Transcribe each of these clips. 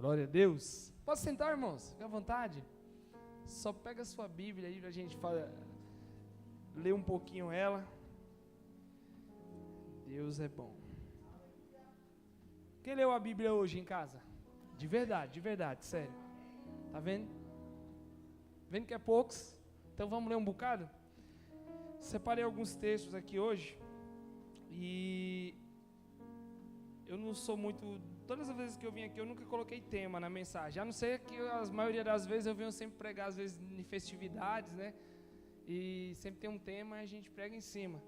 Glória a Deus. Posso sentar, irmãos? Fique à vontade. Só pega a sua Bíblia aí pra gente ler um pouquinho ela. Deus é bom. Quem leu a Bíblia hoje em casa? De verdade, sério. Tá vendo? Vendo que é poucos? Então vamos ler um bocado? Separei alguns textos aqui hoje. E eu não sou muito... Todas as vezes que eu vim aqui, eu nunca coloquei tema na mensagem. A não ser que a maioria das vezes eu venho sempre pregar, às vezes em festividades, né? E sempre tem um tema e a gente prega em cima.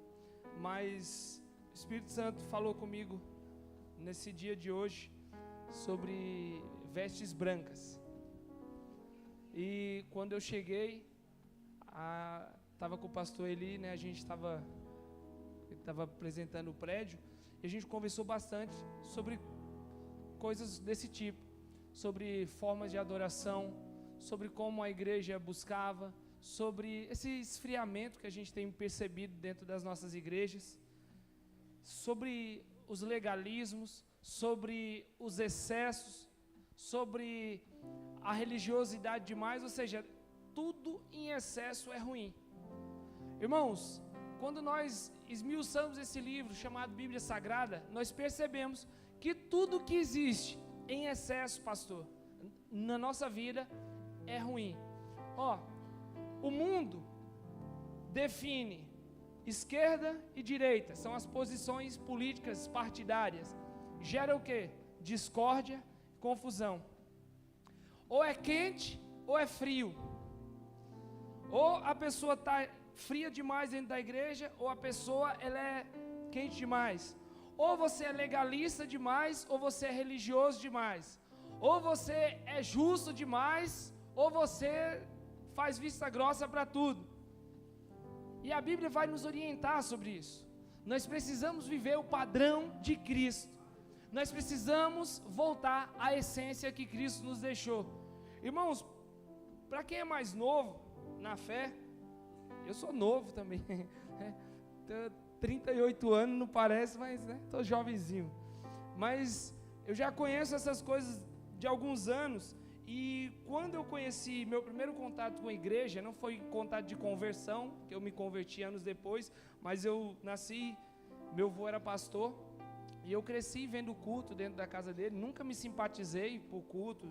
Mas o Espírito Santo falou comigo nesse dia de hoje sobre vestes brancas. E quando eu cheguei, estava com o pastor Eli, né? A gente estava apresentando o prédio e a gente conversou bastante sobre coisas desse tipo, sobre formas de adoração, sobre como a igreja buscava, sobre esse esfriamento que a gente tem percebido dentro das nossas igrejas, sobre os legalismos, sobre os excessos, sobre a religiosidade demais, ou seja, tudo em excesso é ruim. Irmãos, quando nós esmiuçamos esse livro chamado Bíblia Sagrada, nós percebemos que tudo que existe em excesso, pastor, na nossa vida é ruim. O mundo define esquerda e direita, são as posições políticas partidárias. Gera o quê? Discórdia, confusão. Ou é quente ou é frio. Ou a pessoa está fria demais dentro da igreja, ou a pessoa ela é quente demais. Ou você é legalista demais, ou você é religioso demais. Ou você é justo demais, ou você faz vista grossa para tudo. E a Bíblia vai nos orientar sobre isso. Nós precisamos viver o padrão de Cristo. Nós precisamos voltar à essência que Cristo nos deixou. Irmãos, para quem é mais novo na fé, eu sou novo também. 38 anos não parece, mas estou jovenzinho. Mas eu já conheço essas coisas de alguns anos. E quando eu conheci, meu primeiro contato com a igreja, não foi contato de conversão, que eu me converti anos depois, mas eu nasci, meu avô era pastor, e eu cresci vendo o culto dentro da casa dele. Nunca me simpatizei por culto,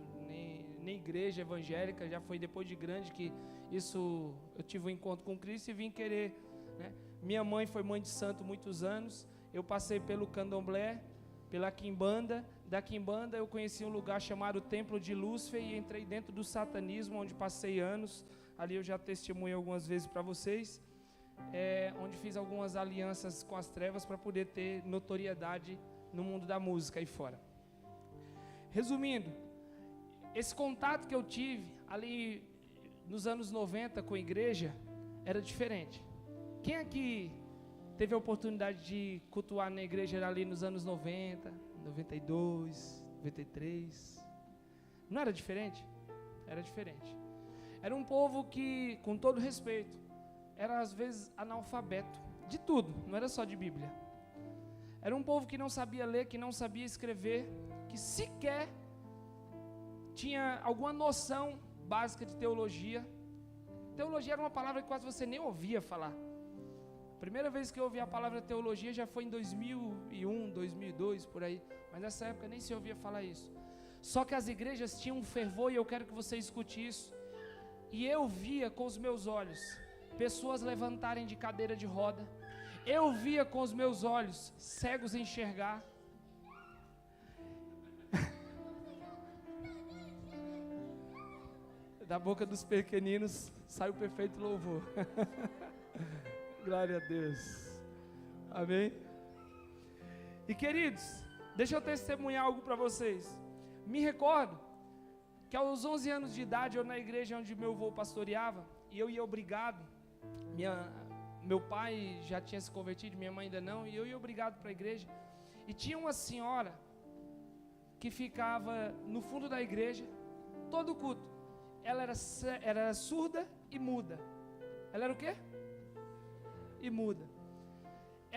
nem igreja evangélica, já foi depois de grande que isso, eu tive um encontro com Cristo e vim querer, né? Minha mãe foi mãe de santo muitos anos, eu passei pelo candomblé, pela quimbanda. Da quimbanda eu conheci um lugar chamado Templo de Lúcifer e entrei dentro do satanismo, onde passei anos. Ali eu já testemunhei algumas vezes para vocês, onde fiz algumas alianças com as trevas para poder ter notoriedade no mundo da música aí fora. Resumindo, esse contato que eu tive ali nos anos 90 com a igreja era diferente. Quem aqui teve a oportunidade de cultuar na igreja ali nos anos 90, 92, 93? Não era diferente? Era diferente. Era um povo que, com todo respeito, era às vezes analfabeto de tudo, não era só de Bíblia. Era um povo que não sabia ler, que não sabia escrever, que sequer tinha alguma noção básica de teologia. Teologia era uma palavra que quase você nem ouvia falar. A primeira vez que eu ouvi a palavra teologia já foi em 2001, 2002, por aí. Mas nessa época nem se ouvia falar isso. Só que as igrejas tinham um fervor, e eu quero que você escute isso. E eu via com os meus olhos pessoas levantarem de cadeira de roda. Eu via com os meus olhos cegos enxergar. Da boca dos pequeninos sai o perfeito louvor. Glória a Deus. Amém? E queridos, deixa eu testemunhar algo para vocês. Me recordo que aos 11 anos de idade, eu na igreja onde meu avô pastoreava, e eu ia obrigado. Meu pai já tinha se convertido, minha mãe ainda não, e eu ia obrigado para a igreja. E tinha uma senhora que ficava no fundo da igreja, todo culto. Ela era surda e muda. Ela era o quê? E muda.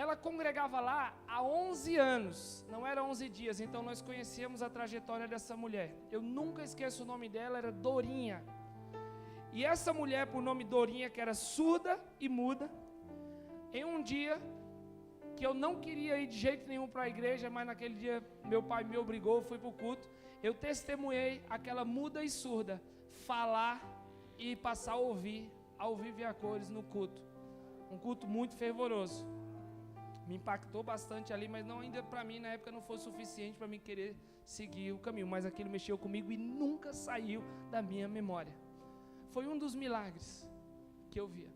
ela congregava lá há 11 anos, não era 11 dias, então nós conhecíamos a trajetória dessa mulher. Eu nunca esqueço o nome dela, era Dorinha. E essa mulher, por nome Dorinha, que era surda e muda, em um dia que eu não queria ir de jeito nenhum para a igreja, mas naquele dia meu pai me obrigou, fui para o culto, eu testemunhei aquela muda e surda falar e passar a ouvir, ao vivo e a cores no culto. Um culto muito fervoroso. Me impactou bastante ali, mas não, ainda para mim na época não foi suficiente para mim querer seguir o caminho, mas aquilo mexeu comigo e nunca saiu da minha memória. Foi um dos milagres que eu via.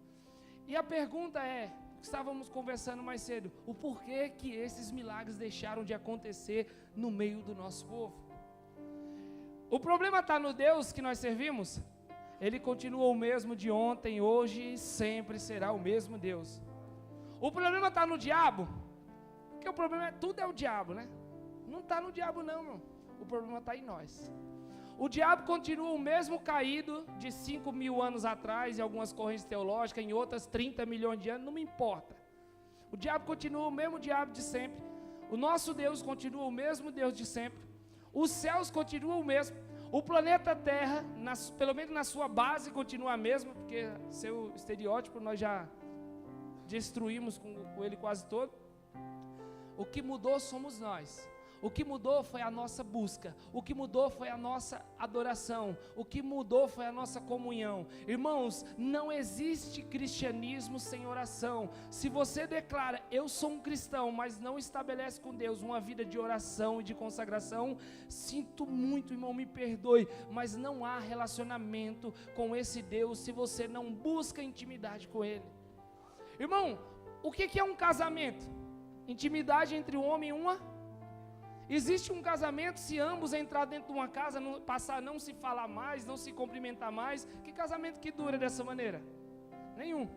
E a pergunta é, estávamos conversando mais cedo, o porquê que esses milagres deixaram de acontecer no meio do nosso povo? O problema está no Deus que nós servimos? Ele continua o mesmo de ontem, hoje e sempre será o mesmo Deus. O problema está no diabo? Porque o problema é, tudo é o diabo, né? Não está no diabo não, irmão. O problema está em nós. O diabo continua o mesmo caído de 5.000 anos atrás, em algumas correntes teológicas, em outras 30 milhões de anos, não me importa. O diabo continua o mesmo diabo de sempre. O nosso Deus continua o mesmo Deus de sempre. Os céus continuam o mesmo. O planeta Terra, pelo menos na sua base, continua a mesma, porque seu estereótipo nós já destruímos com ele quase todo. O que mudou somos nós. O que mudou foi a nossa busca. O que mudou foi a nossa adoração. O que mudou foi a nossa comunhão. Irmãos, não existe cristianismo sem oração. Se você declara, eu sou um cristão, mas não estabelece com Deus uma vida de oração e de consagração, sinto muito, irmão, me perdoe, mas não há relacionamento com esse Deus se você não busca intimidade com Ele. Irmão, o que é um casamento? Intimidade entre um homem e uma. Existe um casamento se ambos entrar dentro de uma casa, passar a não se falar mais, não se cumprimentar mais? Que casamento que dura dessa maneira? Nenhum.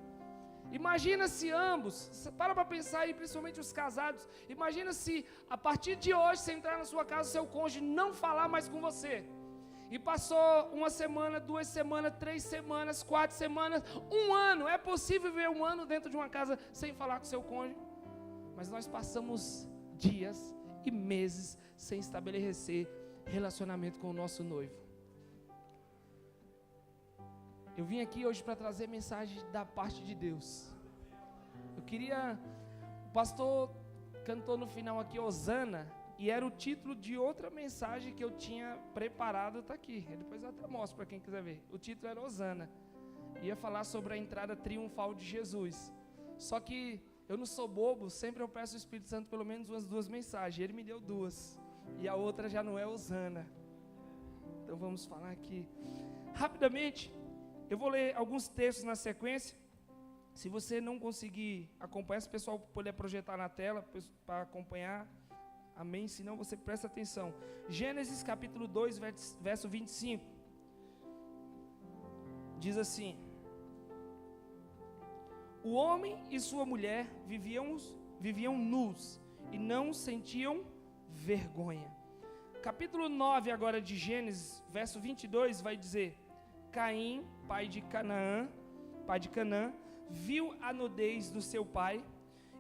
Imagina se ambos, para pensar aí, principalmente os casados, imagina se a partir de hoje você entrar na sua casa, seu cônjuge não falar mais com você. E passou uma semana, 2 semanas, 3 semanas, 4 semanas, 1 ano. É possível viver 1 ano dentro de uma casa sem falar com seu cônjuge? Mas nós passamos dias e meses sem estabelecer relacionamento com o nosso noivo. Eu vim aqui hoje para trazer mensagem da parte de Deus. O pastor cantou no final aqui, Hosana, e era o título de outra mensagem que eu tinha preparado, está aqui. Depois eu até mostro para quem quiser ver. O título era Hosana. Ia falar sobre a entrada triunfal de Jesus. Só que eu não sou bobo, sempre eu peço ao Espírito Santo pelo menos umas 2 mensagens. Ele me deu 2. E a outra já não é Hosana. Então vamos falar aqui. Rapidamente, eu vou ler alguns textos na sequência. Se você não conseguir acompanhar, se o pessoal puder projetar na tela para acompanhar, amém? Se não, você presta atenção. Gênesis capítulo 2, verso 25. Diz assim: o homem e sua mulher viviam nus e não sentiam vergonha. Capítulo 9 agora de Gênesis, verso 22 vai dizer: Caim, pai de Canaã, viu a nudez do seu pai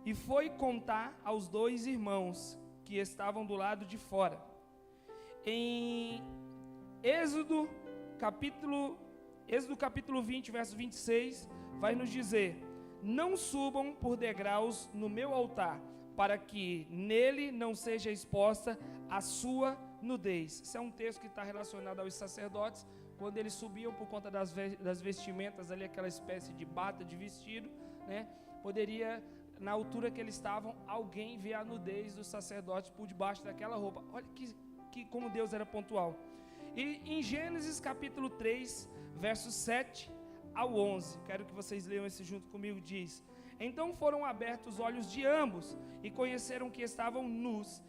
e foi contar aos 2 irmãos que estavam do lado de fora. Em Êxodo capítulo 20, verso 26, vai nos dizer: não subam por degraus no meu altar, para que nele não seja exposta a sua nudez. Esse é um texto que está relacionado aos sacerdotes, quando eles subiam por conta das vestimentas, ali aquela espécie de bata, de vestido, né? Poderia, na altura que eles estavam, alguém ver a nudez dos sacerdotes por debaixo daquela roupa. Olha que como Deus era pontual. E em Gênesis capítulo 3, versos 7 ao 11, quero que vocês leiam esse junto comigo, diz: então foram abertos os olhos de ambos e conheceram que estavam nus,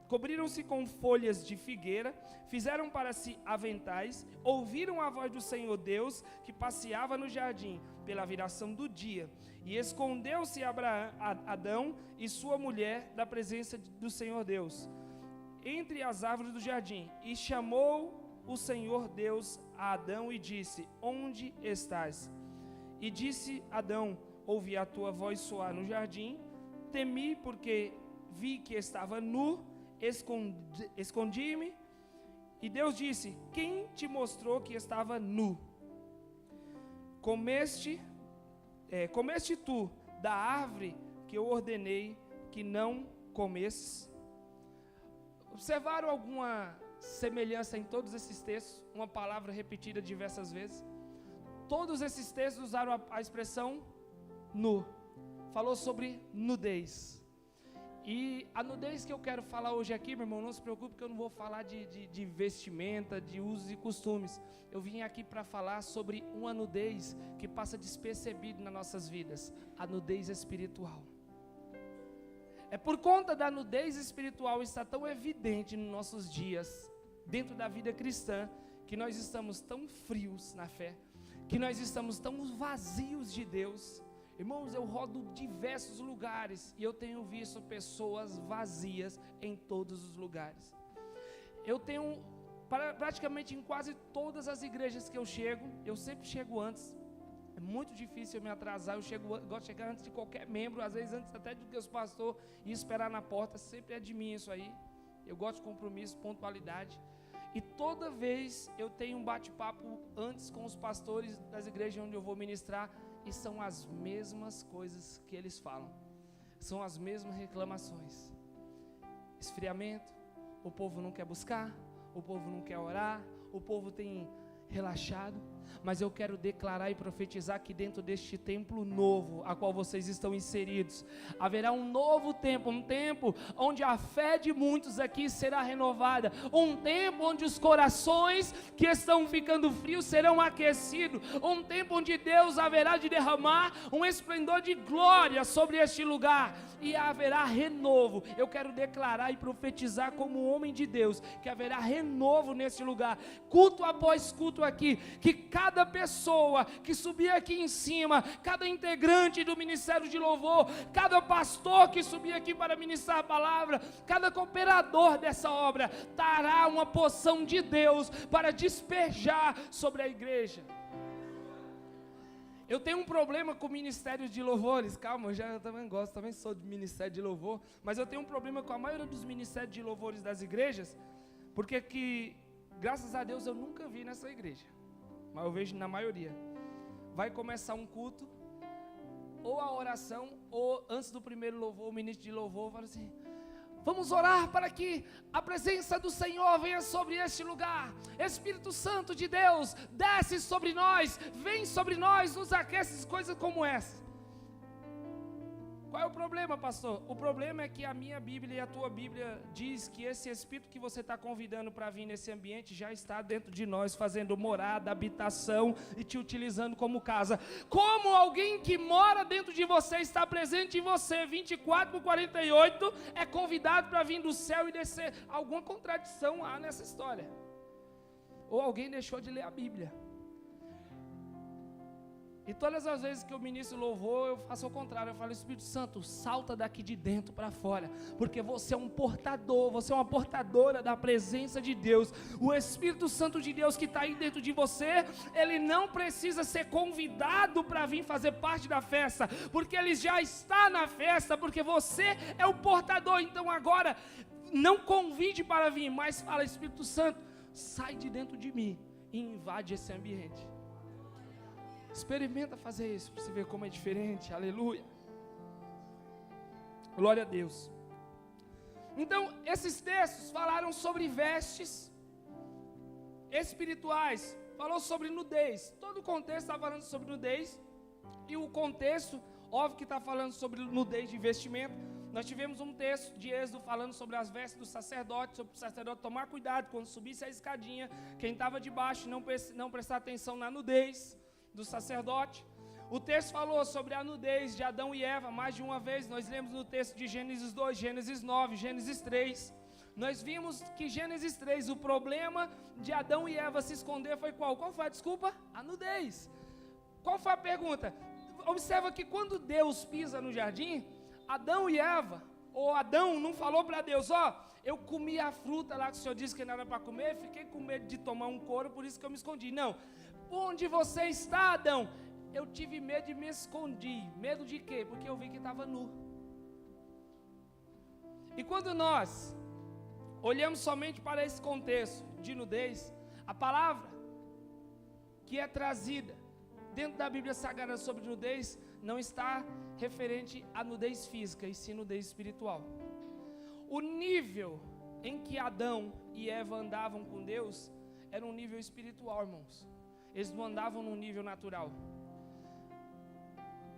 cobriram-se com folhas de figueira, fizeram para si aventais, ouviram a voz do Senhor Deus que passeava no jardim pela viração do dia, e escondeu-se Adão e sua mulher da presença do Senhor Deus entre as árvores do jardim, e chamou o Senhor Deus a Adão e disse: onde estás? E disse Adão: ouvi a tua voz soar no jardim, temi porque vi que estava nu, escondi-me. E Deus disse: quem te mostrou que estava nu? Comeste tu da árvore que eu ordenei que não comesses? Observaram alguma semelhança em todos esses textos? Uma palavra repetida diversas vezes. Todos esses textos usaram a expressão nu. Falou sobre nudez. E a nudez que eu quero falar hoje aqui, meu irmão, não se preocupe que eu não vou falar de vestimenta, de usos e costumes. Eu vim aqui para falar sobre uma nudez que passa despercebido nas nossas vidas. A nudez espiritual. É por conta da nudez espiritual estar tão evidente nos nossos dias, dentro da vida cristã, que nós estamos tão frios na fé, que nós estamos tão vazios de Deus. Irmãos, eu rodo diversos lugares e eu tenho visto pessoas vazias em todos os lugares. Eu tenho, praticamente em quase todas as igrejas que eu chego, eu sempre chego antes. É muito difícil eu me atrasar, gosto de chegar antes de qualquer membro, às vezes antes até do que os pastores, e esperar na porta, sempre é de mim isso aí. Eu gosto de compromisso, pontualidade. E toda vez eu tenho um bate-papo antes com os pastores das igrejas onde eu vou ministrar, e são as mesmas coisas que eles falam, são as mesmas reclamações. Esfriamento, o povo não quer buscar, o povo não quer orar, o povo tem relaxado. Mas eu quero declarar e profetizar que dentro deste templo novo, a qual vocês estão inseridos, haverá um novo tempo, um tempo onde a fé de muitos aqui será renovada, um tempo onde os corações que estão ficando frios serão aquecidos, um tempo onde Deus haverá de derramar um esplendor de glória sobre este lugar, e haverá renovo. Eu quero declarar e profetizar como homem de Deus, que haverá renovo nesse lugar, culto após culto aqui, que cada pessoa que subir aqui em cima, cada integrante do ministério de louvor, cada pastor que subir aqui para ministrar a palavra, cada cooperador dessa obra, dará uma porção de Deus para despejar sobre a igreja. Eu tenho um problema com ministérios de louvores, calma, eu também gosto, também sou de ministério de louvor, mas eu tenho um problema com a maioria dos ministérios de louvores das igrejas, porque que, graças a Deus, eu nunca vi nessa igreja, mas eu vejo na maioria. Vai começar um culto, ou a oração, ou antes do primeiro louvor, o ministro de louvor fala assim: vamos orar para que a presença do Senhor venha sobre este lugar. Espírito Santo de Deus, desce sobre nós, vem sobre nós, nos aquece, coisas como essa. Qual é o problema, pastor? O problema é que a minha Bíblia e a tua Bíblia diz que esse Espírito que você está convidando para vir nesse ambiente já está dentro de nós, fazendo morada, habitação e te utilizando como casa. Como alguém que mora dentro de você, está presente em você 24/48, é convidado para vir do céu e descer? Alguma contradição há nessa história. Ou alguém deixou de ler a Bíblia. E todas as vezes que eu ministro louvor, eu faço o contrário. Eu falo: Espírito Santo, salta daqui de dentro para fora, porque você é um portador, você é uma portadora da presença de Deus. O Espírito Santo de Deus que está aí dentro de você, ele não precisa ser convidado para vir fazer parte da festa, porque ele já está na festa, porque você é o portador. Então agora, não convide para vir, mas fala: Espírito Santo, sai de dentro de mim e invade esse ambiente. Experimenta fazer isso para você ver como é diferente. Aleluia. Glória a Deus. Então, esses textos falaram sobre vestes espirituais, falou sobre nudez. Todo o contexto está falando sobre nudez, e o contexto, óbvio que está falando sobre nudez de vestimento. Nós tivemos um texto de Êxodo falando sobre as vestes do sacerdote, sobre o sacerdote tomar cuidado quando subisse a escadinha, quem estava debaixo não prestar atenção na nudez do sacerdote. O texto falou sobre a nudez de Adão e Eva mais de uma vez. Nós lemos no texto de Gênesis 2, Gênesis 9, Gênesis 3. Nós vimos que Gênesis 3, o problema de Adão e Eva se esconder foi qual? Qual foi a desculpa? A nudez. Qual foi a pergunta? Observa que quando Deus pisa no jardim, Adão e Eva, ou Adão não falou para Deus: eu comi a fruta lá que o Senhor disse que não era para comer, fiquei com medo de tomar um couro, por isso que eu me escondi. Não. Onde você está, Adão? Eu tive medo e me escondi. Medo de quê? Porque eu vi que estava nu. E quando nós olhamos somente para esse contexto de nudez, a palavra que é trazida dentro da Bíblia Sagrada sobre nudez não está referente à nudez física, e sim nudez espiritual. O nível em que Adão e Eva andavam com Deus era um nível espiritual, irmãos. Eles não andavam num nível natural.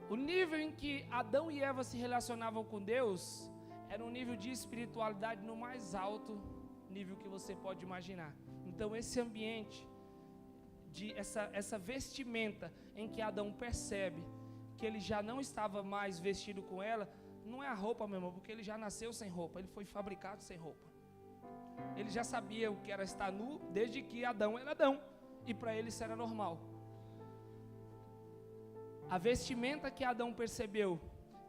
O nível em que Adão e Eva se relacionavam com Deus era um nível de espiritualidade no mais alto nível que você pode imaginar. Então esse ambiente, essa vestimenta em que Adão percebe que ele já não estava mais vestido com ela, não é a roupa, meu irmão, porque ele já nasceu sem roupa, ele foi fabricado sem roupa. Ele já sabia o que era estar nu desde que Adão era Adão, e para ele isso era normal. A vestimenta que Adão percebeu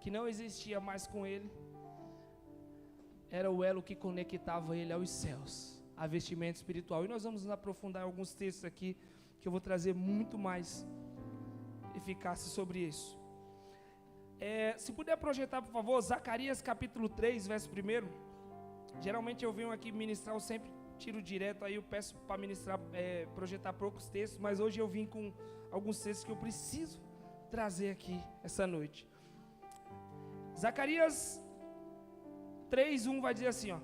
que não existia mais com ele, era o elo que conectava ele aos céus, a vestimenta espiritual. E nós vamos nos aprofundar em alguns textos aqui, que eu vou trazer muito mais eficácia sobre isso. Se puder projetar, por favor, Zacarias capítulo 3, verso 1. Geralmente eu venho aqui ministrar, eu sempre tiro direto, aí eu peço para ministrar, projetar poucos textos, mas hoje eu vim com alguns textos que eu preciso trazer aqui essa noite. Zacarias 3:1 vai dizer assim, ó: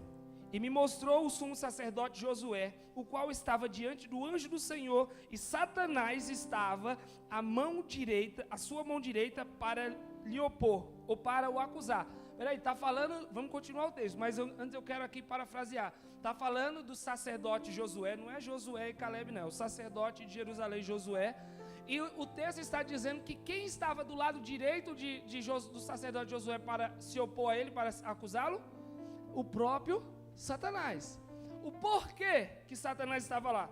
e me mostrou o sumo sacerdote Josué, o qual estava diante do anjo do Senhor, e Satanás estava à sua mão direita para lhe opor, ou para o acusar. Peraí, está falando, vamos continuar o texto, mas antes eu quero aqui parafrasear. Está falando do sacerdote Josué, não é Josué e Caleb não, é o sacerdote de Jerusalém Josué. E o texto está dizendo que quem estava do lado direito do sacerdote Josué para se opor a ele, para acusá-lo? O próprio Satanás. O porquê que Satanás estava lá?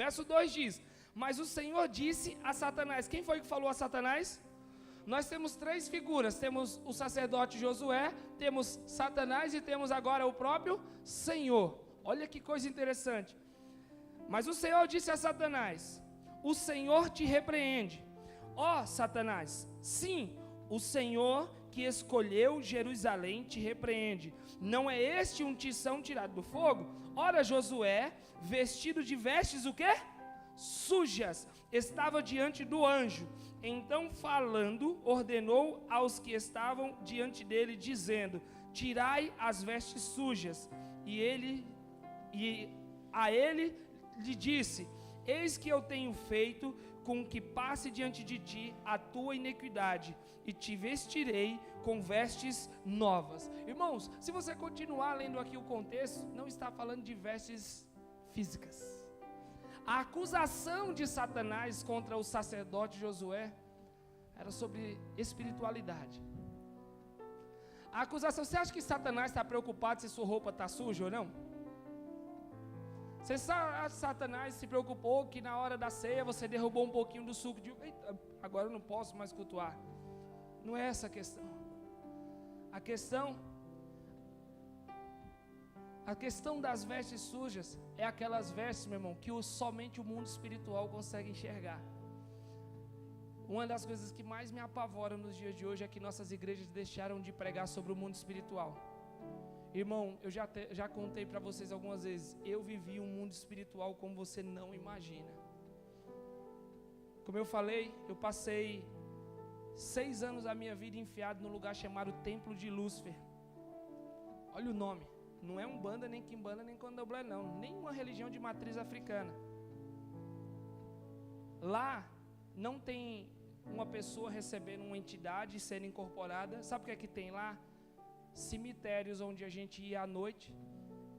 Verso 2 diz: mas o Senhor disse a Satanás. Quem foi que falou a Satanás? Nós temos três figuras, temos o sacerdote Josué, temos Satanás e temos agora o próprio Senhor. Olha que coisa interessante. Mas o Senhor disse a Satanás: o Senhor te repreende, ó Satanás, sim, o Senhor que escolheu Jerusalém te repreende. Não é este um tição tirado do fogo? Ora, Josué, vestido de vestes o quê? Sujas, estava diante do anjo. Então, falando, ordenou aos que estavam diante dele, dizendo: tirai as vestes sujas. E a ele lhe disse: eis que eu tenho feito com que passe diante de ti a tua iniquidade, e te vestirei com vestes novas. Irmãos, se você continuar lendo aqui o contexto, não está falando de vestes físicas. A acusação de Satanás contra o sacerdote Josué era sobre espiritualidade. A acusação, você acha que Satanás está preocupado se sua roupa está suja ou não? Você sabe, Satanás se preocupou que na hora da ceia você derrubou um pouquinho do suco de... Eita, agora eu não posso mais cultuar. Não é essa a questão. A questão das vestes sujas é aquelas vestes, meu irmão, que somente o mundo espiritual consegue enxergar. Uma das coisas que mais me apavora nos dias de hoje é que nossas igrejas deixaram de pregar sobre o mundo espiritual. Irmão, eu já contei para vocês algumas vezes, eu vivi um mundo espiritual como você não imagina. Como eu falei, eu passei 6 anos da minha vida enfiado num lugar chamado Templo de Lúcifer. Olha o nome. Não é Umbanda, nem Quimbanda, nem Candomblé, não. Nenhuma religião de matriz africana. Lá não tem uma pessoa recebendo uma entidade e sendo incorporada. Sabe o que é que tem lá? Cemitérios onde a gente ia à noite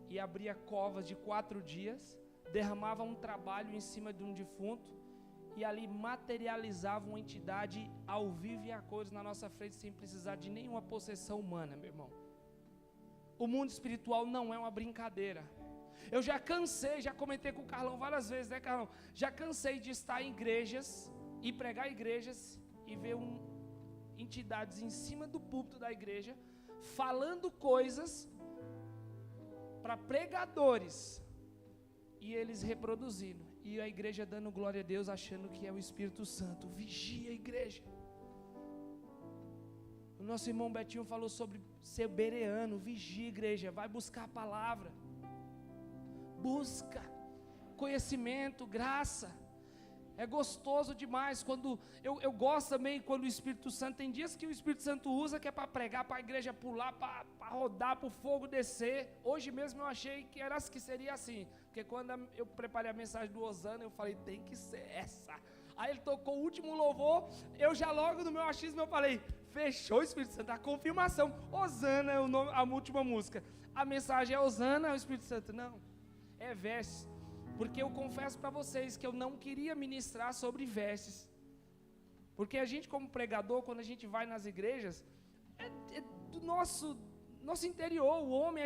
e abria covas de 4 dias, derramava um trabalho em cima de um defunto e ali materializava uma entidade ao vivo e a cores na nossa frente sem precisar de nenhuma possessão humana, meu irmão. O mundo espiritual não é uma brincadeira. Eu já cansei, já comentei com o Carlão várias vezes, né, Carlão? Já cansei de estar em igrejas e pregar igrejas e ver entidades em cima do púlpito da igreja falando coisas para pregadores e eles reproduzindo. E a igreja dando glória a Deus, achando que é o Espírito Santo. Vigia a igreja. O nosso irmão Betinho falou sobre ser bereano. Vigia, igreja, vai buscar a palavra. Busca conhecimento, graça. É gostoso demais quando, eu gosto também quando o Espírito Santo, tem dias que o Espírito Santo usa que é para pregar, para a igreja pular, para rodar, para o fogo descer. Hoje mesmo eu achei que seria assim, porque quando eu preparei a mensagem do Osana, eu falei, tem que ser essa. Aí ele tocou o último louvor, eu já logo no meu achismo eu falei, fechou o Espírito Santo, a confirmação. Osana é a última música. A mensagem é Osana, é o Espírito Santo? Não, é vestes. Porque eu confesso para vocês que eu não queria ministrar sobre vestes. Porque a gente como pregador, quando a gente vai nas igrejas, é do nosso interior, o homem,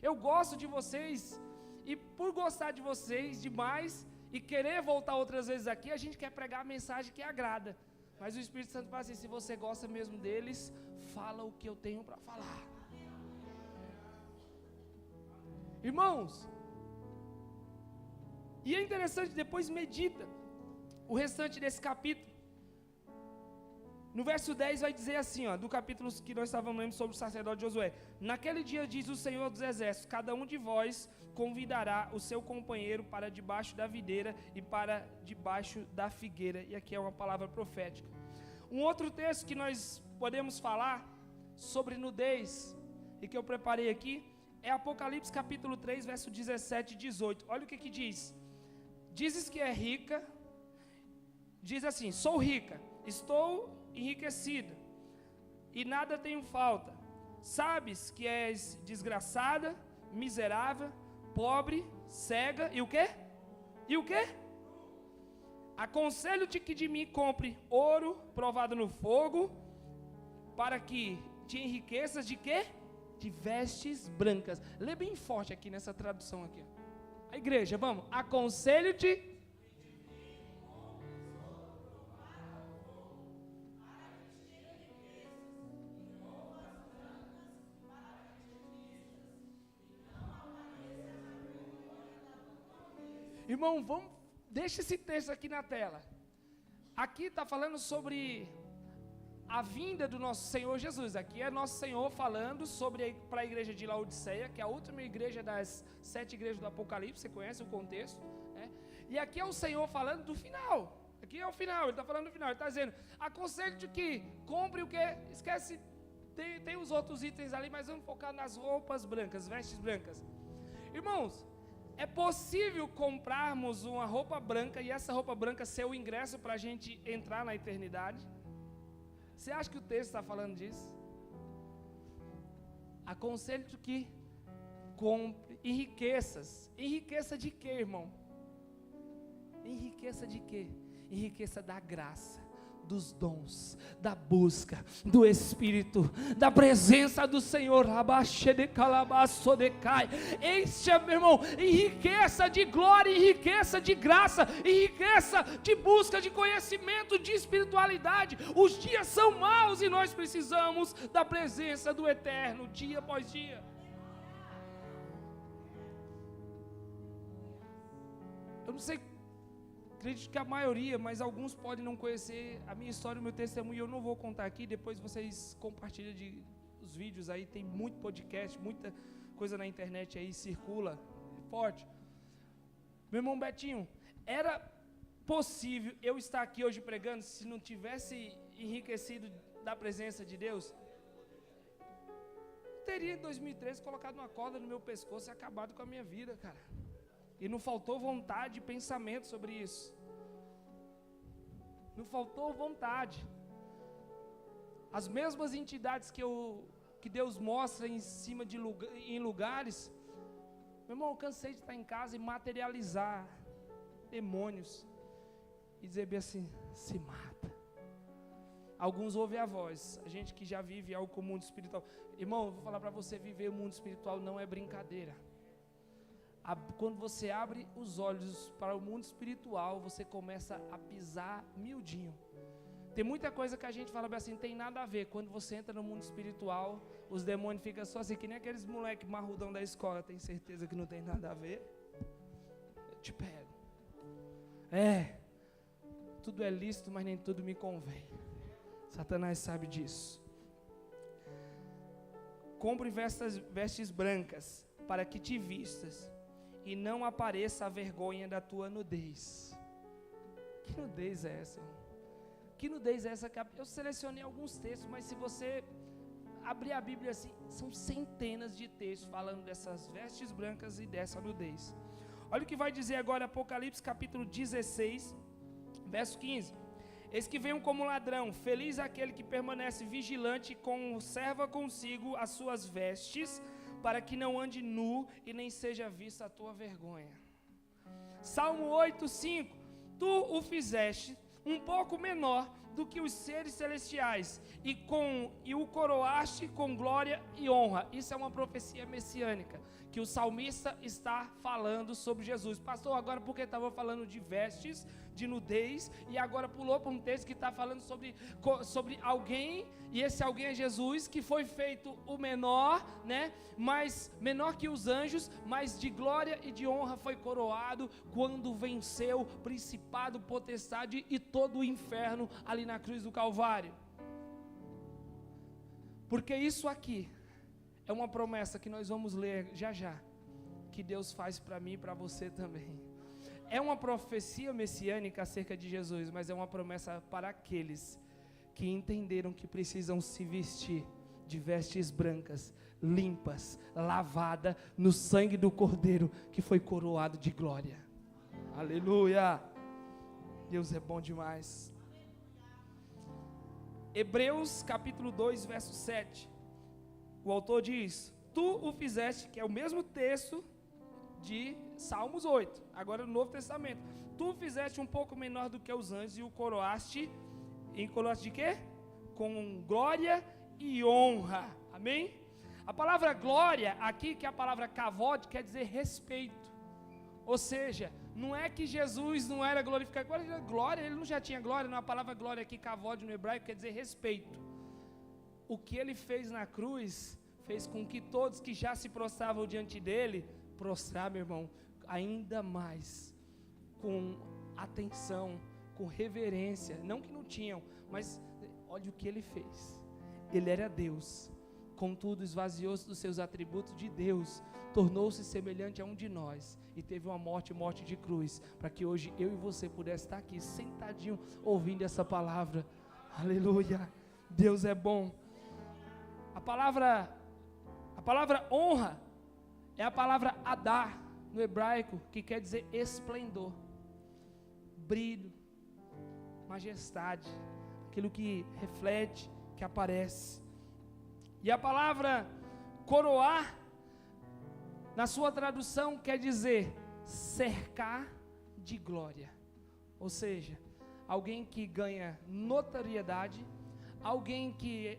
eu gosto de vocês, e por gostar de vocês demais, e querer voltar outras vezes aqui, a gente quer pregar a mensagem que agrada. Mas o Espírito Santo fala assim, se você gosta mesmo deles, fala o que eu tenho para falar. Irmãos, e é interessante, depois medita o restante desse capítulo. No verso 10 vai dizer assim, do capítulo que nós estávamos lendo sobre o sacerdote Josué. Naquele dia diz o Senhor dos Exércitos, cada um de vós convidará o seu companheiro para debaixo da videira e para debaixo da figueira. E aqui é uma palavra profética. Um outro texto que nós podemos falar sobre nudez, e que eu preparei aqui, é Apocalipse capítulo 3, verso 17 e 18. Olha o que diz. Dizes que é rica, diz assim, sou rica, estou enriquecida, e nada tenho falta. Sabes que és desgraçada, miserável, pobre, cega, e o quê? E o quê? Aconselho-te que de mim compre ouro provado no fogo, para que te enriqueças de quê? De vestes brancas. Lê bem forte aqui nessa tradução aqui. A igreja, vamos. Aconselho-te. Irmão, deixa esse texto aqui na tela. Aqui está falando sobre a vinda do nosso Senhor Jesus. Aqui é nosso Senhor falando para a igreja de Laodiceia, que é a última igreja das 7 igrejas do Apocalipse. Você conhece o contexto, né? E aqui é o Senhor falando do final. Aqui é o final, ele está falando do final. Ele está dizendo, aconselho-te que compre o que? Esquece, tem os outros itens ali, mas vamos focar nas roupas brancas, vestes brancas. Irmãos, é possível comprarmos uma roupa branca e essa roupa branca ser o ingresso para a gente entrar na eternidade? Você acha que o texto está falando disso? Aconselho-te que compre, enriqueças. Enriqueça de quê, irmão? Enriqueça de quê? Enriqueça da graça, dos dons, da busca, do Espírito, da presença do Senhor. Encha, meu irmão, enriqueça de glória, enriqueça de graça, enriqueça de busca, de conhecimento, de espiritualidade. Os dias são maus e nós precisamos da presença do Eterno, dia após dia. Eu não sei, acredito que a maioria, mas alguns podem não conhecer a minha história, o meu testemunho. Eu não vou contar aqui, depois vocês compartilham os vídeos aí, tem muito podcast, muita coisa na internet aí, circula, forte. Meu irmão Betinho, era possível eu estar aqui hoje pregando se não tivesse enriquecido da presença de Deus? Eu teria em 2013 colocado uma corda no meu pescoço e acabado com a minha vida, cara. E não faltou vontade e pensamento sobre isso. Não faltou vontade. As mesmas entidades que Deus mostra em cima em lugares, meu irmão, eu cansei de estar em casa e materializar demônios e dizer bem assim, se mata. Alguns ouvem a voz, a gente que já vive algo com o mundo espiritual. Irmão, eu vou falar para você, viver o mundo espiritual não é brincadeira. Quando você abre os olhos para o mundo espiritual, você começa a pisar miudinho. Tem muita coisa que a gente fala assim, tem nada a ver. Quando você entra no mundo espiritual, os demônios ficam só assim, que nem aqueles moleques marrudão da escola, tem certeza que não tem nada a ver? Eu te pego. Tudo é lícito, mas nem tudo me convém. Satanás sabe disso. compre vestes brancas, para que te vistas, e não apareça a vergonha da tua nudez. Que nudez é essa? Que nudez é essa? Eu selecionei alguns textos, mas se você abrir a Bíblia assim, são centenas de textos falando dessas vestes brancas e dessa nudez. Olha o que vai dizer agora Apocalipse capítulo 16, verso 15. Eis que venho como ladrão, feliz aquele que permanece vigilante e conserva consigo as suas vestes, para que não ande nu e nem seja vista a tua vergonha. Salmo 8:5. Tu o fizeste um pouco menor do que os seres celestiais, e o coroaste com glória e honra. Isso é uma profecia messiânica, que o salmista está falando sobre Jesus. Pastor, agora porque estava falando de vestes, de nudez, e agora pulou para um texto que está falando sobre alguém, e esse alguém é Jesus, que foi feito o menor, né? Mas menor que os anjos, mas de glória e de honra foi coroado quando venceu principado, potestade e todo o inferno ali na cruz do Calvário. Porque isso aqui é uma promessa que nós vamos ler já já, que Deus faz para mim e para você também. É uma profecia messiânica acerca de Jesus, mas é uma promessa para aqueles que entenderam que precisam se vestir de vestes brancas, limpas, lavada no sangue do Cordeiro, que foi coroado de glória. Aleluia! Deus é bom demais. Hebreus capítulo 2, verso 7. O autor diz: tu o fizeste, que é o mesmo texto de Salmos 8, agora no Novo Testamento. Tu o fizeste um pouco menor do que os anjos e o coroaste, de quê? Com glória e honra. Amém? A palavra glória aqui, que é a palavra kavod, quer dizer respeito. Ou seja, não é que Jesus não era glorificado. Glória, ele não já tinha glória. Não, a palavra glória aqui, kavod no hebraico, quer dizer respeito. O que ele fez na cruz fez com que todos que já se prostravam diante dele, prostrar, meu irmão, ainda mais, com atenção, com reverência. Não que não tinham, mas olha o que ele fez. Ele era Deus, contudo esvaziou-se dos seus atributos de Deus, tornou-se semelhante a um de nós e teve uma morte de cruz, para que hoje eu e você pudesse estar aqui sentadinho ouvindo essa palavra. Aleluia, Deus é bom. A palavra honra é a palavra adar no hebraico, que quer dizer esplendor, brilho, majestade, aquilo que reflete, que aparece. E a palavra coroar, na sua tradução, quer dizer cercar de glória. Ou seja, alguém que ganha notoriedade, alguém que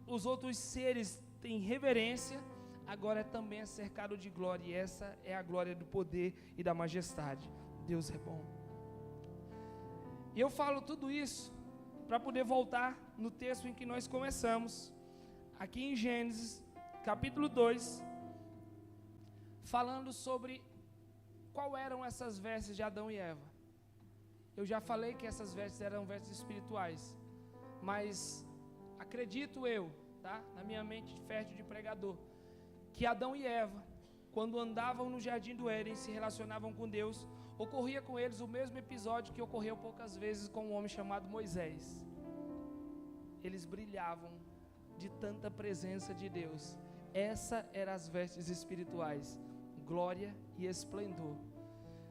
os outros seres têm reverência, agora também é cercado de glória. E essa é a glória do poder e da majestade. Deus é bom. E eu falo tudo isso para poder voltar no texto em que nós começamos, aqui em Gênesis, capítulo 2, falando sobre qual eram essas vestes de Adão e Eva. Eu já falei que essas vestes eram vestes espirituais, mas acredito eu, tá? Na minha mente fértil de pregador, que Adão e Eva, quando andavam no jardim do Éden, se relacionavam com Deus, ocorria com eles o mesmo episódio que ocorreu poucas vezes com um homem chamado Moisés. Eles brilhavam de tanta presença de Deus. Essa eram as vestes espirituais, glória e esplendor.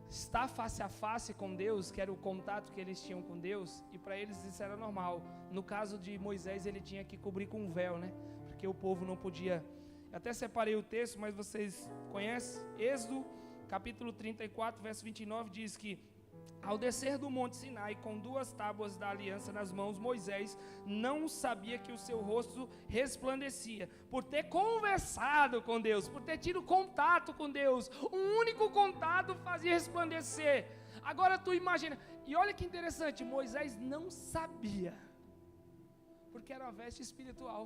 Estar face a face com Deus, que era o contato que eles tinham com Deus, e para eles isso era normal. No caso de Moisés, ele tinha que cobrir com um véu, né? Porque o povo não podia. Eu até separei o texto, mas vocês conhecem? Êxodo, capítulo 34, verso 29, diz que ao descer do monte Sinai com 2 tábuas da aliança nas mãos, Moisés não sabia que o seu rosto resplandecia, por ter conversado com Deus, por ter tido contato com Deus. Um único contato fazia resplandecer. Agora tu imagina, e olha que interessante, Moisés não sabia, porque era uma veste espiritual.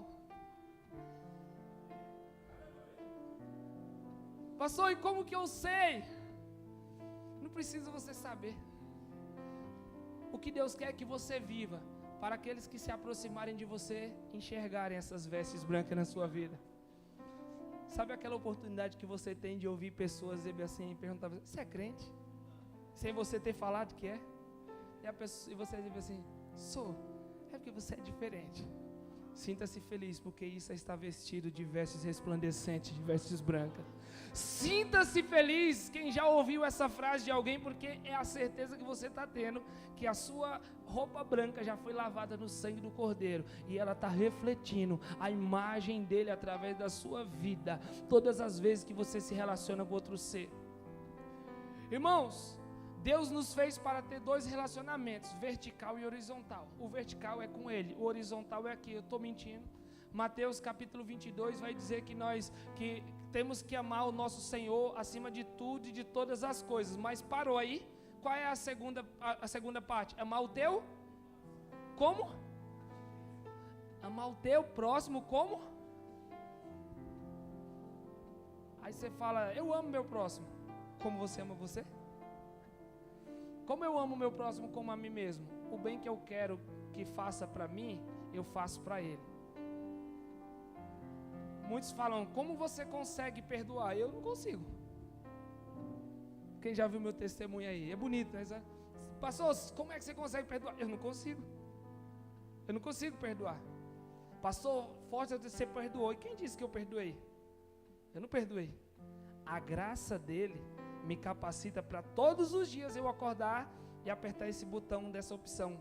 Pastor, e como que eu sei? Não precisa você saber. O que Deus quer é que você viva para aqueles que se aproximarem de você enxergarem essas vestes brancas na sua vida. Sabe aquela oportunidade que você tem de ouvir pessoas dizer assim, perguntar, você é crente? Sem você ter falado que é? E você diz assim, sou. É porque você é diferente. Sinta-se feliz, porque isso está vestido de vestes resplandecentes, de vestes brancas. Sinta-se feliz, quem já ouviu essa frase de alguém, porque é a certeza que você está tendo, que a sua roupa branca já foi lavada no sangue do Cordeiro, e ela está refletindo a imagem dele através da sua vida, todas as vezes que você se relaciona com outro ser. Irmãos, Deus nos fez para ter dois relacionamentos, vertical e horizontal. O vertical é com Ele, o horizontal é aqui. Eu estou mentindo? Mateus capítulo 22 vai dizer que nós temos que amar o nosso Senhor acima de tudo e de todas as coisas. Mas parou aí? Qual é a segunda parte? Amar o teu? Como? Amar o teu próximo como? Aí você fala, eu amo meu próximo. Como você ama você? Como eu amo o meu próximo como a mim mesmo? O bem que eu quero que faça para mim, eu faço para ele. Muitos falam, como você consegue perdoar? Eu não consigo. Quem já viu meu testemunho aí? É bonito, né? Pastor, como é que você consegue perdoar? Eu não consigo. Eu não consigo perdoar. Pastor, forte você perdoou. E quem disse que eu perdoei? Eu não perdoei. A graça dele me capacita para todos os dias eu acordar e apertar esse botão dessa opção.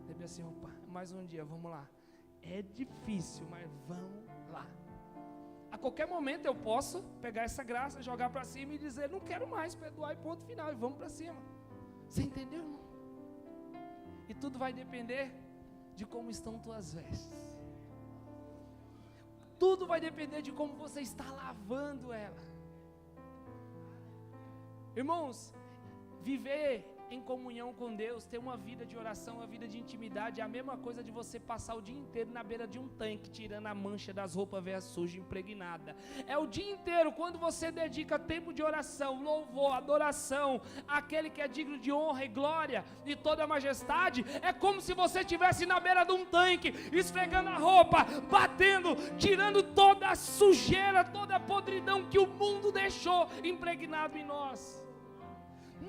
Deve assim, opa, mais um dia, vamos lá. É difícil, mas vamos lá. A qualquer momento eu posso pegar essa graça, jogar para cima e dizer, não quero mais perdoar e ponto final, e vamos para cima. Você entendeu, irmão? E tudo vai depender de como estão tuas vestes. Tudo vai depender de como você está lavando ela. Irmãos, viver em comunhão com Deus, ter uma vida de oração, uma vida de intimidade, é a mesma coisa de você passar o dia inteiro na beira de um tanque, tirando a mancha das roupas velhas sujas, impregnadas. É o dia inteiro, quando você dedica tempo de oração, louvor, adoração, àquele que é digno de honra e glória e toda a majestade, é como se você estivesse na beira de um tanque, esfregando a roupa, batendo, tirando toda a sujeira, toda a podridão que o mundo deixou impregnado em nós.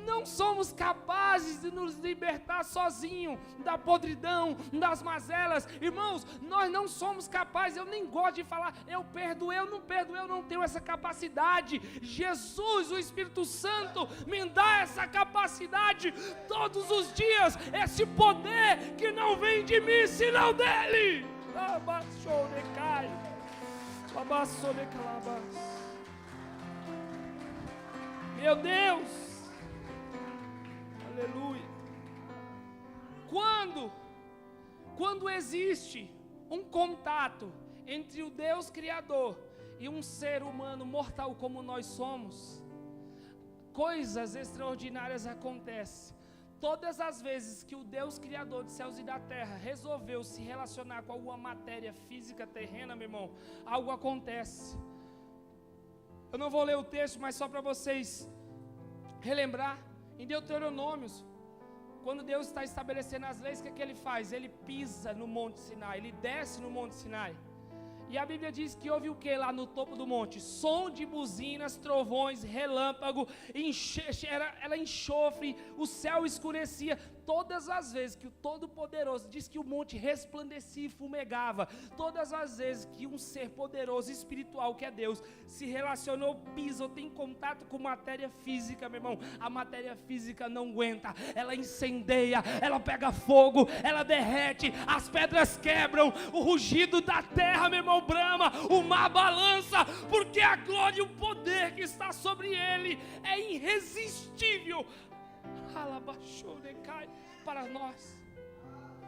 Não somos capazes de nos libertar sozinhos da podridão, das mazelas. Irmãos, nós não somos capazes. Eu nem gosto de falar, eu perdoei, eu não tenho essa capacidade. Jesus, o Espírito Santo, me dá essa capacidade todos os dias. Esse poder que não vem de mim, senão dele. Meu Deus. Aleluia. Quando existe um contato entre o Deus Criador e um ser humano mortal como nós somos, coisas extraordinárias acontecem. Todas as vezes que o Deus Criador dos céus e da terra resolveu se relacionar com alguma matéria física terrena, meu irmão, algo acontece. Eu não vou ler o texto, mas só para vocês relembrar. Em Deuteronômios, quando Deus está estabelecendo as leis, o que ele faz? Ele pisa no Monte Sinai, ele desce no Monte Sinai. E a Bíblia diz que houve o que lá no topo do monte? Som de buzinas, trovões, relâmpago, era enxofre, o céu escurecia. Todas as vezes que o Todo-Poderoso diz que o monte resplandecia e fumegava, todas as vezes que um ser poderoso espiritual que é Deus se relacionou, pisa ou tem contato com matéria física, meu irmão, a matéria física não aguenta, ela incendeia, ela pega fogo, ela derrete, as pedras quebram, o rugido da terra, meu irmão, brama, o mar balança, porque a glória e o poder que está sobre ele é irresistível. Para nós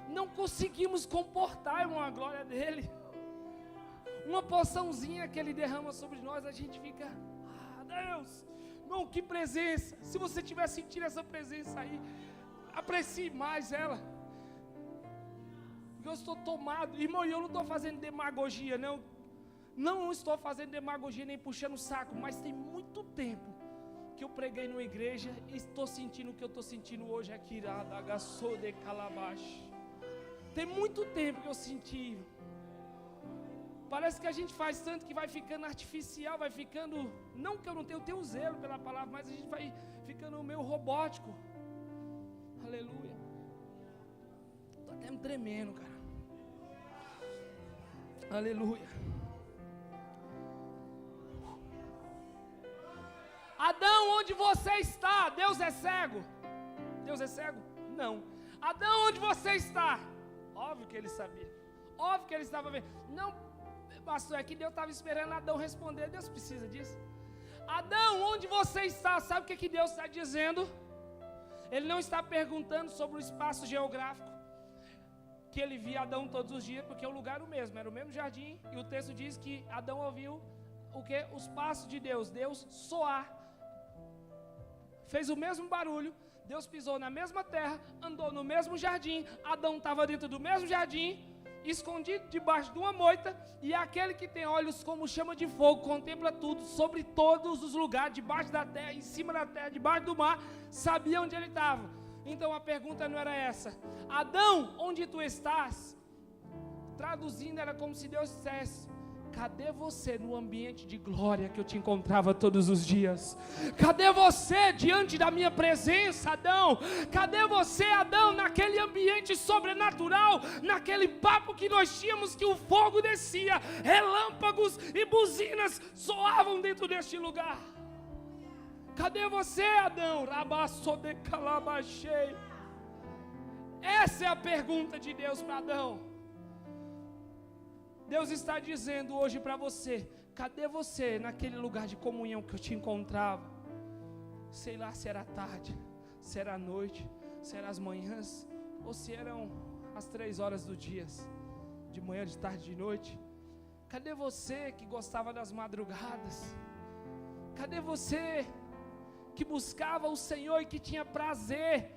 não conseguimos comportar, irmão, a glória dele. Uma porçãozinha que ele derrama sobre nós, a gente fica, Deus, irmão, que presença. Se você estiver sentindo essa presença aí, aprecie mais ela. Eu estou tomado, irmão, e eu não estou fazendo demagogia, não estou fazendo demagogia nem puxando o saco, mas tem muito tempo que eu preguei numa igreja e estou sentindo o que eu estou sentindo hoje aqui, Tem muito tempo que eu senti. Parece que a gente faz tanto que vai ficando artificial, vai ficando... Não que eu não tenho zelo pela palavra, mas a gente vai ficando meio robótico. Aleluia. Estou até me tremendo, cara. Aleluia. Adão, onde você está? Deus é cego? Deus é cego? Não. Adão, onde você está? Óbvio que ele sabia. Óbvio que ele estava vendo. Não, pastor, é que Deus estava esperando Adão responder. Deus precisa disso. Adão, onde você está? Sabe o que Deus está dizendo? Ele não está perguntando sobre o espaço geográfico, que ele via Adão todos os dias, porque o lugar era o mesmo, era o mesmo jardim. E o texto diz que Adão ouviu o que? Os passos de Deus. Deus soar. Fez o mesmo barulho. Deus pisou na mesma terra, andou no mesmo jardim. Adão estava dentro do mesmo jardim, escondido debaixo de uma moita. E aquele que tem olhos como chama de fogo, contempla tudo, sobre todos os lugares, debaixo da terra, em cima da terra, debaixo do mar, sabia onde ele estava. Então a pergunta não era essa: Adão, onde tu estás? Traduzindo, era como se Deus dissesse: cadê você no ambiente de glória que eu te encontrava todos os dias? Cadê você diante da minha presença, Adão? Cadê você, Adão, naquele ambiente sobrenatural, naquele papo que nós tínhamos, que o fogo descia, relâmpagos e buzinas soavam dentro deste lugar? Cadê você, Adão? Essa é a pergunta de Deus para Adão. Deus está dizendo hoje para você: cadê você naquele lugar de comunhão que eu te encontrava? Sei lá se era tarde, se era noite, se eram as manhãs, ou se eram as 3 horas do dia, de manhã, de tarde, de noite. Cadê você que gostava das madrugadas? Cadê você que buscava o Senhor e que tinha prazer?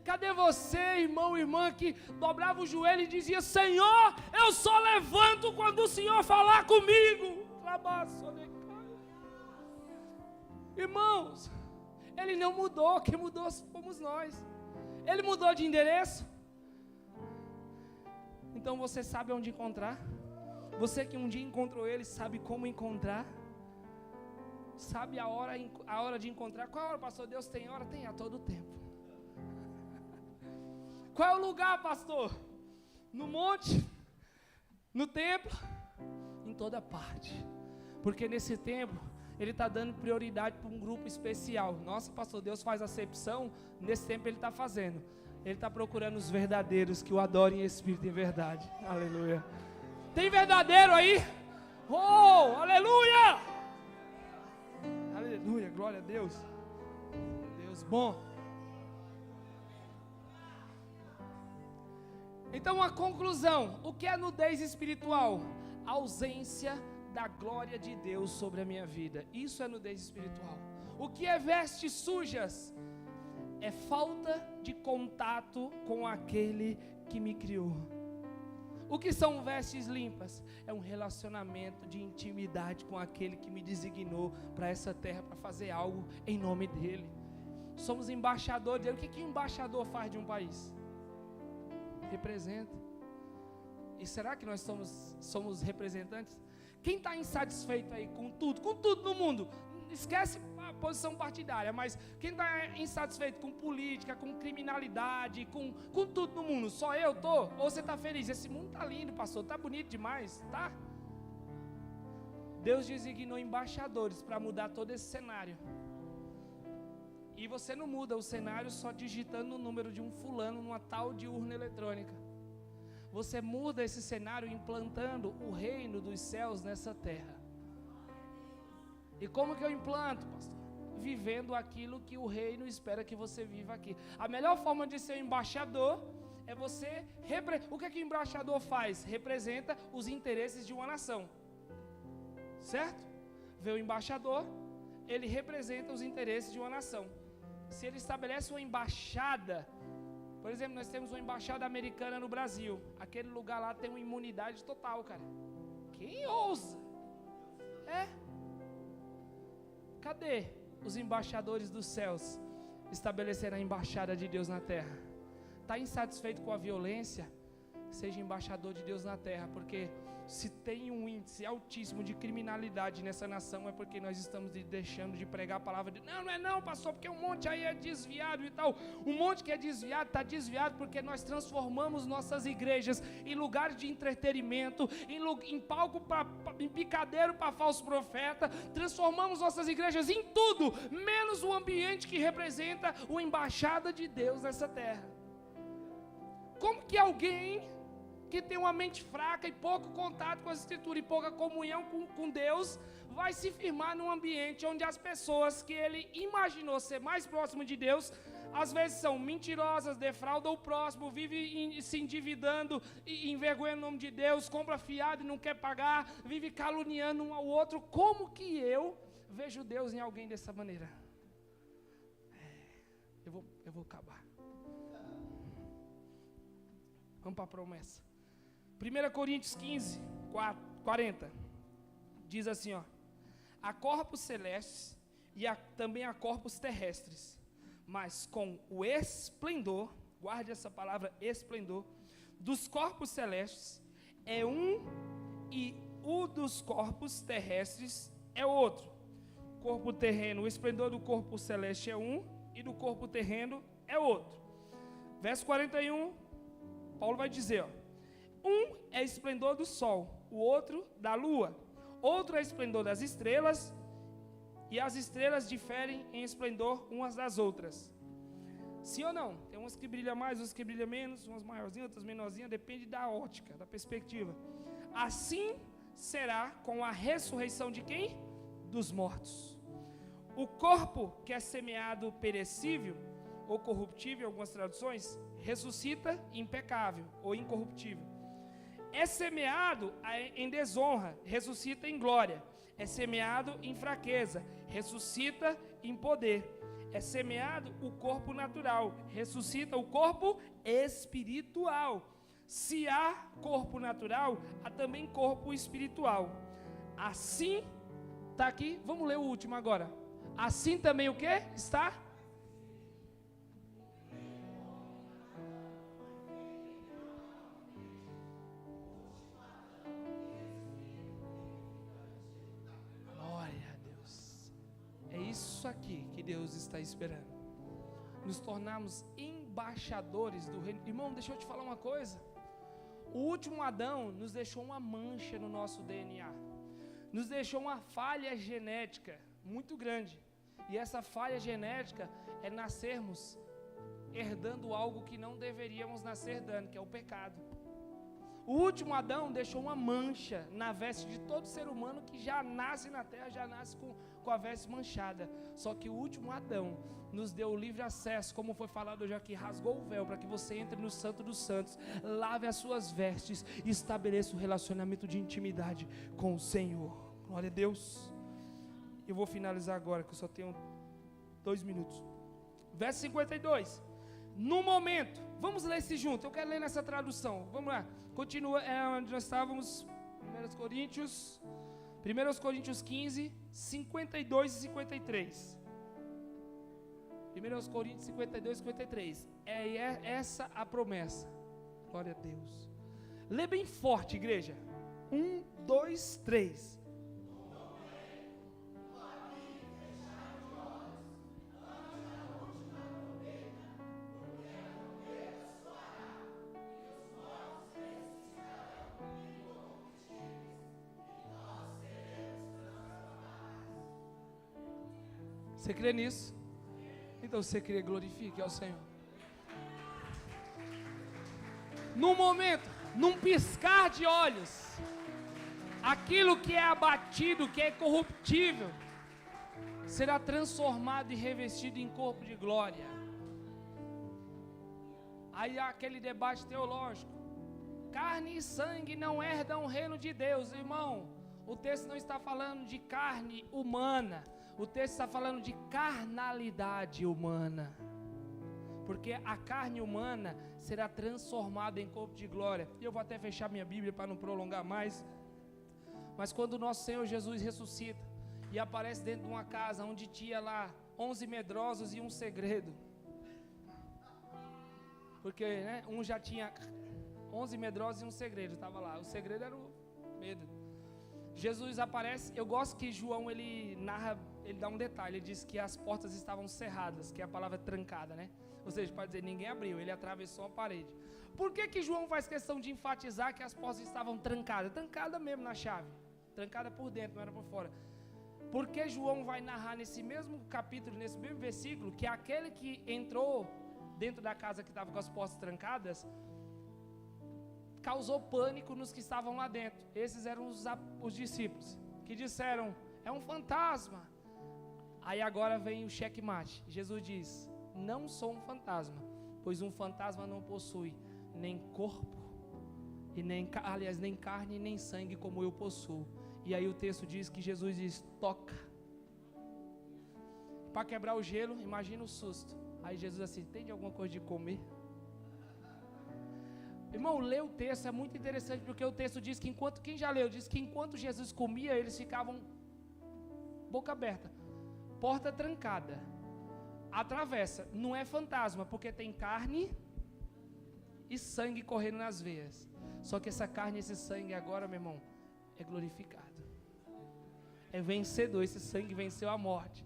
Cadê você, irmão, irmã, que dobrava o joelho e dizia: Senhor, eu só levanto quando o Senhor falar comigo? Irmãos, Ele não mudou, quem mudou fomos nós. Ele mudou de endereço. Então você sabe onde encontrar? Você que um dia encontrou Ele, sabe como encontrar? Sabe a hora de encontrar? Qual é a hora, pastor? Deus tem hora? Tem a todo tempo. Qual é o lugar, pastor? No monte, no templo, em toda parte. Porque nesse tempo, Ele está dando prioridade para um grupo especial. Nossa, pastor, Deus faz acepção. Nesse tempo Ele está fazendo. Ele está procurando os verdadeiros que o adorem em espírito e em verdade. Aleluia. Tem verdadeiro aí? Oh, aleluia! Aleluia, glória a Deus. Deus bom. Então, a conclusão: o que é nudez espiritual? A ausência da glória de Deus sobre a minha vida. Isso é nudez espiritual. O que é vestes sujas? É falta de contato com aquele que me criou. O que são vestes limpas? É um relacionamento de intimidade com aquele que me designou para essa terra, para fazer algo em nome dele. Somos embaixadores dele. O que o embaixador faz de um país? Representa. E será que nós somos representantes? Quem está insatisfeito aí com tudo no mundo? Esquece a posição partidária, mas quem está insatisfeito com política, com criminalidade, com tudo no mundo? Só eu estou? Ou você está feliz? Esse mundo está lindo, pastor, está bonito demais, tá? Deus designou embaixadores para mudar todo esse cenário. E você não muda o cenário só digitando o número de um fulano numa tal de urna eletrônica. Você muda esse cenário implantando o reino dos céus nessa terra. E como que eu implanto, pastor? Vivendo aquilo que o reino espera que você viva aqui. A melhor forma de ser embaixador é você... O que o embaixador faz? Representa os interesses de uma nação. Certo? Vê o embaixador, ele representa os interesses de uma nação. Se ele estabelece uma embaixada, por exemplo, nós temos uma embaixada americana no Brasil. Aquele lugar lá tem uma imunidade total, cara. Quem ousa? Cadê os embaixadores dos céus estabelecer a embaixada de Deus na terra? Está insatisfeito com a violência? seja embaixador de Deus na terra, porque se tem um índice altíssimo de criminalidade nessa nação, é porque nós estamos deixando de pregar a palavra de Deus. Não é não, pastor, porque um monte aí é desviado e tal. Um monte que é desviado, está desviado porque nós transformamos nossas igrejas em lugares de entretenimento, em palco, em picadeiro para falso profeta. Transformamos nossas igrejas em tudo, menos o ambiente que representa a embaixada de Deus nessa terra. Como que alguém que tem uma mente fraca e pouco contato com as escrituras e pouca comunhão com Deus, vai se firmar num ambiente onde as pessoas que ele imaginou ser mais próximo de Deus, às vezes são mentirosas, defraudam o próximo, vive se endividando e envergonhando o nome de Deus, compra fiado e não quer pagar, vive caluniando um ao outro. Como que eu vejo Deus em alguém dessa maneira? Eu vou acabar. Vamos para a promessa. 1 Coríntios 15, 40, diz assim, ó: há corpos celestes e também há corpos terrestres, mas com o esplendor, guarde essa palavra esplendor, dos corpos celestes é um e o dos corpos terrestres é outro. Corpo terreno, o esplendor do corpo celeste é um e do corpo terreno é outro. Verso 41, Paulo vai dizer, ó: um é esplendor do sol, o outro da lua. Outro é esplendor das estrelas, e as estrelas diferem em esplendor umas das outras. Sim ou não? Tem umas que brilham mais, outras que brilham menos, umas maiorzinhas, outras menorzinhas, depende da ótica, da perspectiva. Assim será com a ressurreição de quem? Dos mortos. O corpo que é semeado perecível, ou corruptível, em algumas traduções, ressuscita impecável, ou incorruptível. É semeado em desonra, ressuscita em glória. É semeado em fraqueza, ressuscita em poder. É semeado o corpo natural, ressuscita o corpo espiritual. Se há corpo natural, há também corpo espiritual. Assim, está aqui, vamos ler o último agora. Assim também o que? Está? Isso aqui que Deus está esperando, nos tornarmos embaixadores do reino. Irmão, deixa eu te falar uma coisa. O último Adão nos deixou uma mancha no nosso DNA, nos deixou uma falha genética muito grande, e essa falha genética é nascermos herdando algo que não deveríamos nascer dando, que é o pecado. O último Adão deixou uma mancha na veste de todo ser humano que já nasce na terra, já nasce com a veste manchada. Só que o último Adão nos deu o livre acesso, como foi falado hoje aqui, rasgou o véu para que você entre no Santo dos Santos, lave as suas vestes e estabeleça um relacionamento de intimidade com o Senhor. Glória a Deus. Eu vou finalizar agora, que eu só tenho 2 minutos. Verso 52. No momento, vamos ler esse junto, eu quero ler nessa tradução, vamos lá, continua, onde nós estávamos, 1 Coríntios 15, 52 e 53, 1 Coríntios 52 e 53, é essa a promessa, glória a Deus, lê bem forte, igreja, 1, 2, 3, você crê nisso? Então você crê, glorifique ao Senhor. Num momento, num piscar de olhos, aquilo que é abatido, que é corruptível, será transformado e revestido em corpo de glória. Aí há aquele debate teológico: carne e sangue não herdam o reino de Deus. Irmão, o texto não está falando de carne humana, o texto está falando de carnalidade humana, porque a carne humana será transformada em corpo de glória. E eu vou até fechar minha Bíblia para não prolongar mais, mas quando o nosso Senhor Jesus ressuscita e aparece dentro de uma casa onde tinha lá 11 medrosos e um segredo, porque um já tinha 11 medrosos e um segredo, estava lá. O segredo era o medo. Jesus aparece, eu gosto que João, ele narra, ele dá um detalhe, ele diz que as portas estavam cerradas, que é a palavra trancada, né? Ou seja, pode dizer, ninguém abriu, ele atravessou a parede. Por que João faz questão de enfatizar que as portas estavam trancadas? Trancada mesmo na chave, trancada por dentro, não era por fora. Porque João vai narrar nesse mesmo capítulo, nesse mesmo versículo, que aquele que entrou dentro da casa que estava com as portas trancadas, causou pânico nos que estavam lá dentro. Esses eram os discípulos, que disseram, é um fantasma. Aí agora vem o checkmate. Jesus diz, não sou um fantasma, pois um fantasma não possui nem corpo, e nem carne, nem sangue como eu possuo. E aí o texto diz que Jesus diz, toca. Para quebrar o gelo, imagina o susto. Aí Jesus assim, tem alguma coisa de comer? Irmão, ler o texto é muito interessante, porque o texto diz que quem já leu, diz que enquanto Jesus comia, eles ficavam boca aberta, porta trancada, atravessa, não é fantasma, porque tem carne e sangue correndo nas veias, só que essa carne e esse sangue agora, meu irmão, é glorificado, é vencedor, esse sangue venceu a morte.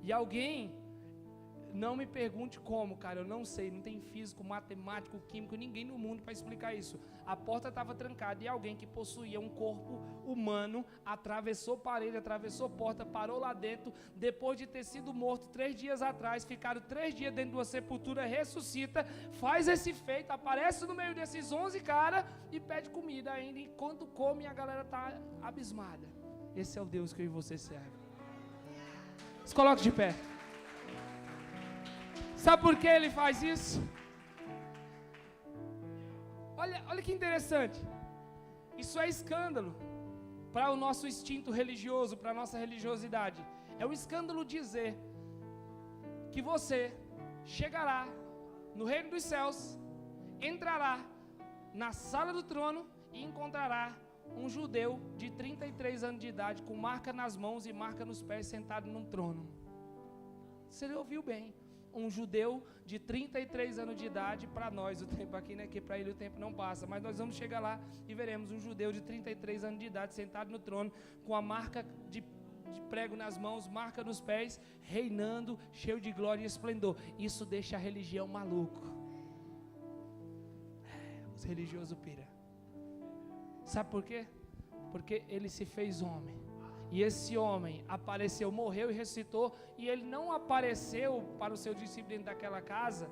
E alguém, não me pergunte como, cara, eu não sei, não tem físico, matemático, químico, ninguém no mundo para explicar isso. A porta estava trancada e alguém que possuía um corpo humano atravessou parede, atravessou porta, parou lá dentro, depois de ter sido morto 3 dias atrás, ficaram 3 dias dentro de uma sepultura, ressuscita, faz esse feito, aparece no meio desses 11 caras e pede comida ainda, e quando come a galera está abismada. Esse é o Deus que eu e você serve. Se coloque de pé. Sabe por que ele faz isso? Olha que interessante. Isso é escândalo para o nosso instinto religioso, para a nossa religiosidade. É um escândalo dizer que você chegará no reino dos céus, entrará na sala do trono e encontrará um judeu de 33 anos de idade, com marca nas mãos e marca nos pés, sentado num trono. Você ouviu bem. Um judeu de 33 anos de idade, para nós o tempo aqui, né, que para ele o tempo não passa, mas nós vamos chegar lá e veremos um judeu de 33 anos de idade, sentado no trono, com a marca de prego nas mãos, marca nos pés, reinando, cheio de glória e esplendor. Isso deixa a religião maluco. Os religiosos piram. Sabe por quê? Porque ele se fez homem. E esse homem apareceu, morreu e ressuscitou, e ele não apareceu para o seu discípulo dentro daquela casa,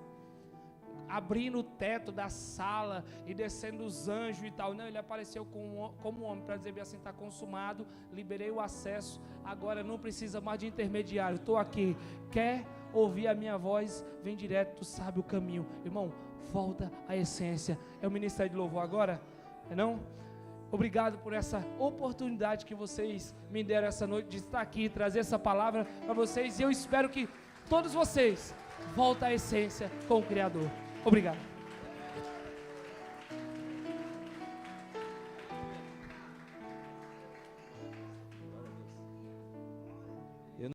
abrindo o teto da sala e descendo os anjos e tal. Não, ele apareceu como homem, para dizer assim, está consumado, liberei o acesso, agora não precisa mais de intermediário, estou aqui, quer ouvir a minha voz, vem direto, tu sabe o caminho. Irmão, volta à essência. É o ministério de louvor agora? É não? Obrigado por essa oportunidade que vocês me deram essa noite de estar aqui, trazer essa palavra para vocês. E eu espero que todos vocês voltem à essência com o Criador. Obrigado.